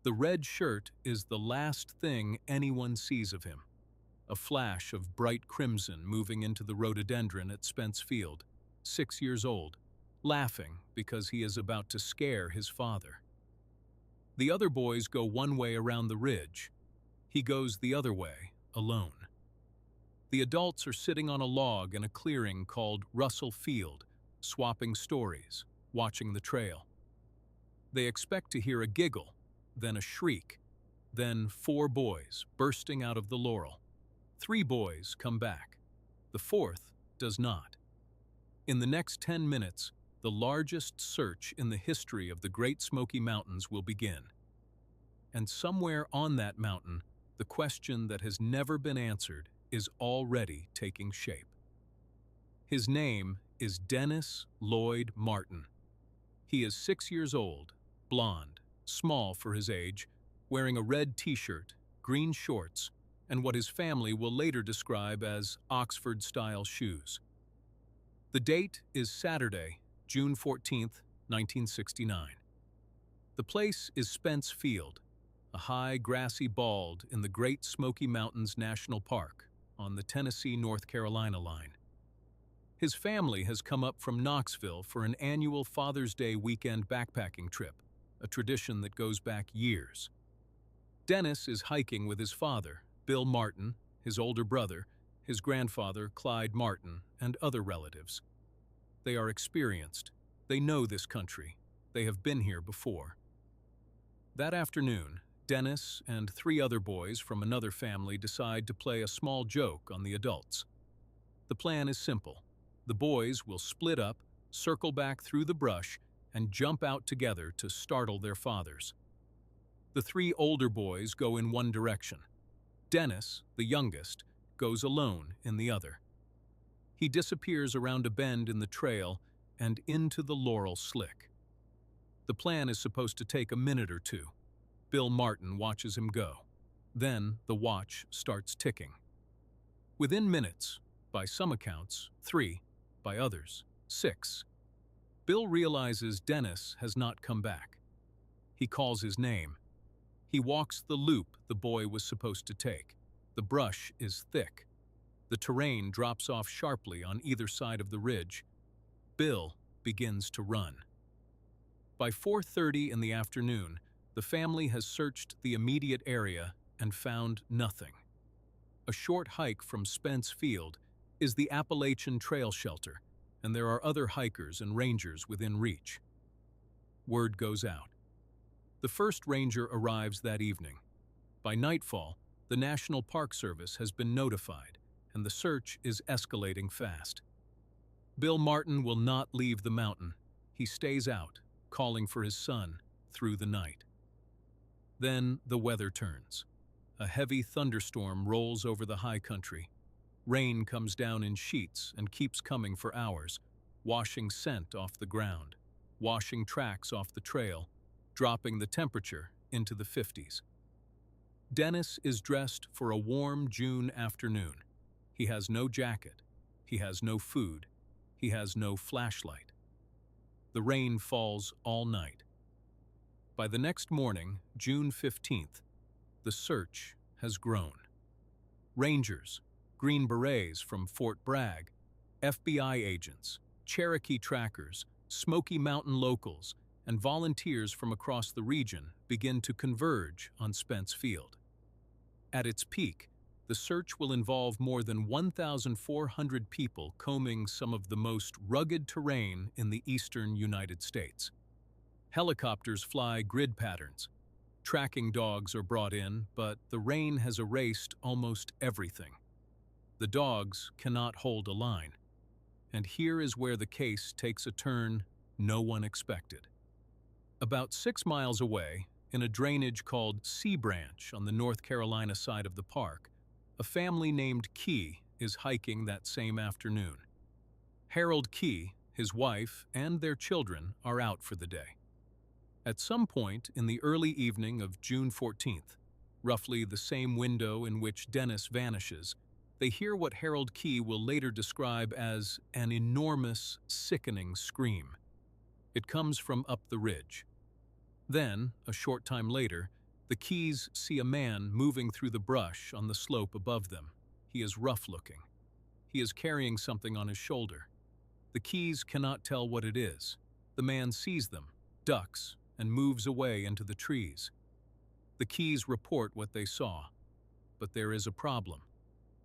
The red shirt is the last thing anyone sees of him. A flash of bright crimson moving into the rhododendron at Spence Field, 6 years old, laughing because he is about to scare his father. The other boys go one way around the ridge. He goes the other way, alone. The adults are sitting on a log in a clearing called Russell Field, swapping stories, watching the trail. They expect to hear a giggle, then a shriek, then 4 boys bursting out of the laurel. 3 boys come back. The 4th does not. In the next 10 minutes, the largest search in the history of the Great Smoky Mountains will begin. And somewhere on that mountain, the question that has never been answered is already taking shape. His name is Dennis Lloyd Martin. He is 6 years old, blond, small for his age, wearing a red t-shirt, green shorts, and what his family will later describe as Oxford-style shoes. The date is Saturday, June 14, 1969. The place is Spence Field, a high, grassy bald in the Great Smoky Mountains National Park on the Tennessee-North Carolina line. His family has come up from Knoxville for an annual Father's Day weekend backpacking trip, a tradition that goes back years. Dennis is hiking with his father, Bill Martin, his older brother, his grandfather, Clyde Martin, and other relatives. They are experienced. They know this country. They have been here before. That afternoon, Dennis and 3 other boys from another family decide to play a small joke on the adults. The plan is simple. The boys will split up, circle back through the brush, and jump out together to startle their fathers. The 3 older boys go in one direction. Dennis, the youngest, goes alone in the other. He disappears around a bend in the trail and into the laurel slick. The plan is supposed to take a minute or 2. Bill Martin watches him go. Then the watch starts ticking. Within minutes, by some accounts, 3, by others, 6, Bill realizes Dennis has not come back. He calls his name. He walks the loop the boy was supposed to take. The brush is thick. The terrain drops off sharply on either side of the ridge. Bill begins to run. By 4:30 in the afternoon, the family has searched the immediate area and found nothing. A short hike from Spence Field is the Appalachian Trail Shelter, and there are other hikers and rangers within reach. Word goes out. The first ranger arrives that evening. By nightfall, the National Park Service has been notified, and the search is escalating fast. Bill Martin will not leave the mountain. He stays out, calling for his son through the night. Then the weather turns. A heavy thunderstorm rolls over the high country. Rain comes down in sheets and keeps coming for hours, washing scent off the ground, washing tracks off the trail, dropping the temperature into the 50s. Dennis is dressed for a warm June afternoon. He has no jacket. He has no food. He has no flashlight. The rain falls all night. By the next morning, June 15th, the search has grown. Rangers, Green Berets from Fort Bragg, FBI agents, Cherokee trackers, Smoky Mountain locals, and volunteers from across the region begin to converge on Spence Field. At its peak, the search will involve more than 1,400 people combing some of the most rugged terrain in the eastern United States. Helicopters fly grid patterns. Tracking dogs are brought in, but the rain has erased almost everything. The dogs cannot hold a line. And here is where the case takes a turn no one expected. About 6 miles away, in a drainage called Sea Branch on the North Carolina side of the park, a family named Key is hiking that same afternoon. Harold Key, his wife, and their children are out for the day. At some point in the early evening of June 14th, roughly the same window in which Dennis vanishes, they hear what Harold Key will later describe as an enormous, sickening scream. It comes from up the ridge. Then, a short time later, The Keys see a man moving through the brush on the slope above them. He is rough-looking. He is carrying something on his shoulder. The Keys cannot tell what it is. The man sees them, ducks, and moves away into the trees. The Keys report what they saw, but there is a problem.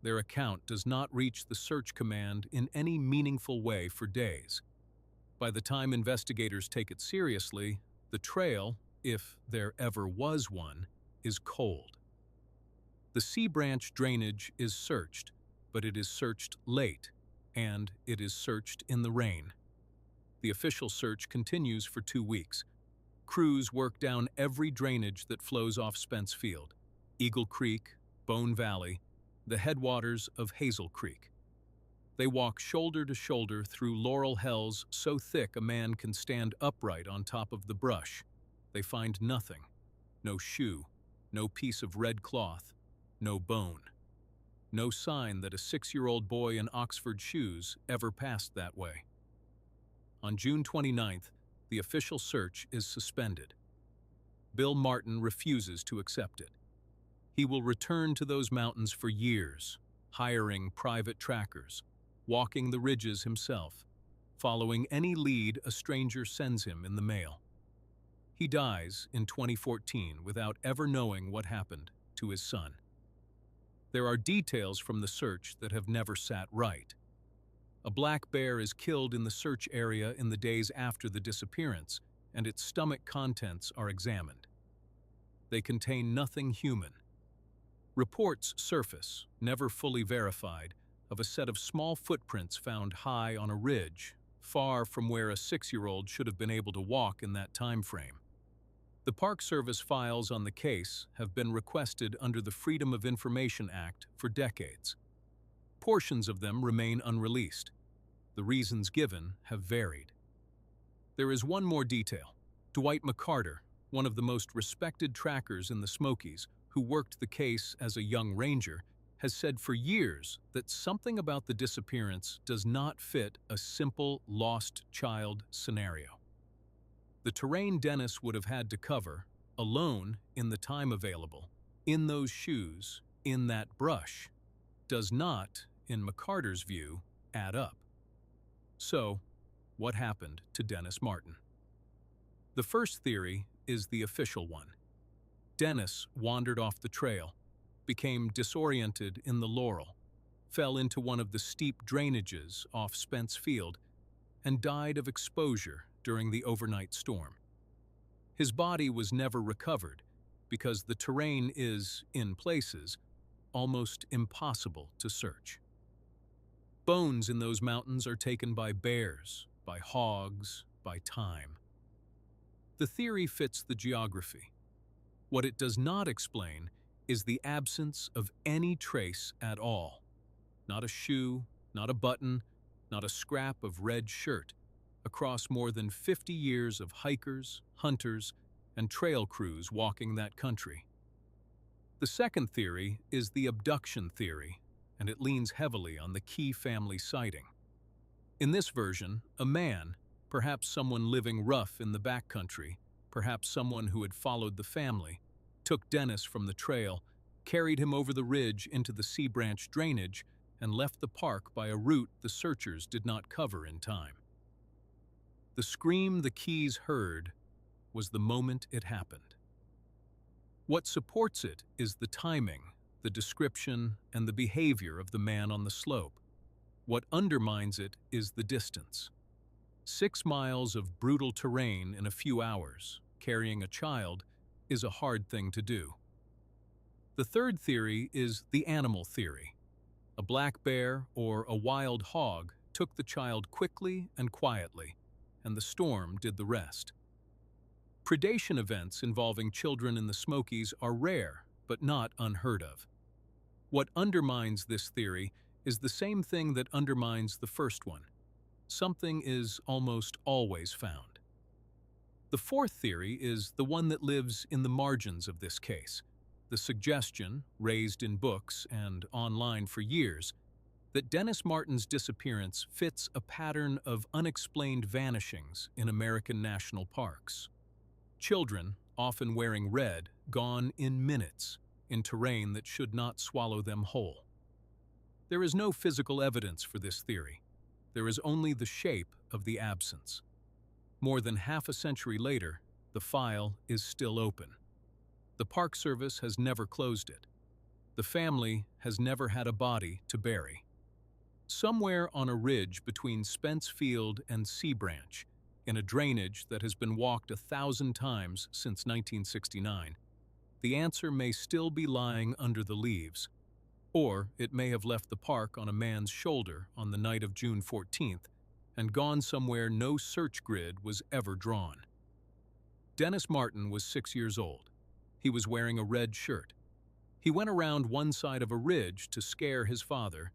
Their account does not reach the search command in any meaningful way for days. By the time investigators take it seriously, the trail, if there ever was one, is cold. The Sea Branch drainage is searched, but it is searched late, and it is searched in the rain. The official search continues for 2 weeks. Crews work down every drainage that flows off Spence Field, Eagle Creek, Bone Valley, the headwaters of Hazel Creek. They walk shoulder to shoulder through laurel hells so thick a man can stand upright on top of the brush. They find nothing. No shoe, no piece of red cloth, no bone. No sign that a 6-year-old boy in Oxford shoes ever passed that way. On June 29th, the official search is suspended. Bill Martin refuses to accept it. He will return to those mountains for years, hiring private trackers, walking the ridges himself, following any lead a stranger sends him in the mail. He dies in 2014 without ever knowing what happened to his son. There are details from the search that have never sat right. A black bear is killed in the search area in the days after the disappearance, and its stomach contents are examined. They contain nothing human. Reports surface, never fully verified, of a set of small footprints found high on a ridge, far from where a 6-year-old should have been able to walk in that time frame. The Park Service files on the case have been requested under the Freedom of Information Act for decades. Portions of them remain unreleased. The reasons given have varied. There is one more detail. Dwight McCarter, one of the most respected trackers in the Smokies, who worked the case as a young ranger, has said for years that something about the disappearance does not fit a simple lost child scenario. The terrain Dennis would have had to cover, alone in the time available, in those shoes, in that brush, does not, in McCarter's view, add up. So, what happened to Dennis Martin? The first theory is the official one. Dennis wandered off the trail, became disoriented in the laurel, fell into one of the steep drainages off Spence Field, and died of exposure during the overnight storm. His body was never recovered because the terrain is, in places, almost impossible to search. Bones in those mountains are taken by bears, by hogs, by time. The theory fits the geography. What it does not explain is the absence of any trace at all. Not a shoe, not a button, not a scrap of red shirt, across more than 50 years of hikers, hunters, and trail crews walking that country. The second theory is the abduction theory, and it leans heavily on the Key family sighting. In this version, a man, perhaps someone living rough in the backcountry, perhaps someone who had followed the family, took Dennis from the trail, carried him over the ridge into the Sea Branch drainage, and left the park by a route the searchers did not cover in time. The scream the Keys heard was the moment it happened. What supports it is the timing, the description, and the behavior of the man on the slope. What undermines it is the distance. 6 miles of brutal terrain in a few hours, carrying a child, is a hard thing to do. The third theory is the animal theory. A black bear or a wild hog took the child quickly and quietly, and the storm did the rest. Predation events involving children in the Smokies are rare, but not unheard of. What undermines this theory is the same thing that undermines the first one. Something is almost always found. The fourth theory is the one that lives in the margins of this case, the suggestion, raised in books and online for years, that Dennis Martin's disappearance fits a pattern of unexplained vanishings in American national parks. Children, often wearing red, gone in minutes, in terrain that should not swallow them whole. There is no physical evidence for this theory. There is only the shape of the absence. More than half a century later, the file is still open. The Park Service has never closed it. The family has never had a body to bury. Somewhere on a ridge between Spence Field and Sea Branch, in a drainage that has been walked 1,000 times since 1969, the answer may still be lying under the leaves, or it may have left the park on a man's shoulder on the night of June 14th and gone somewhere no search grid was ever drawn. Dennis Martin was 6 years old. He was wearing a red shirt. He went around one side of a ridge to scare his father,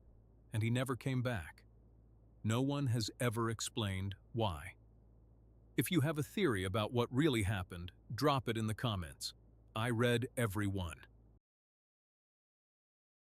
and he never came back. No one has ever explained why. If you have a theory about what really happened, drop it in the comments. I read every one.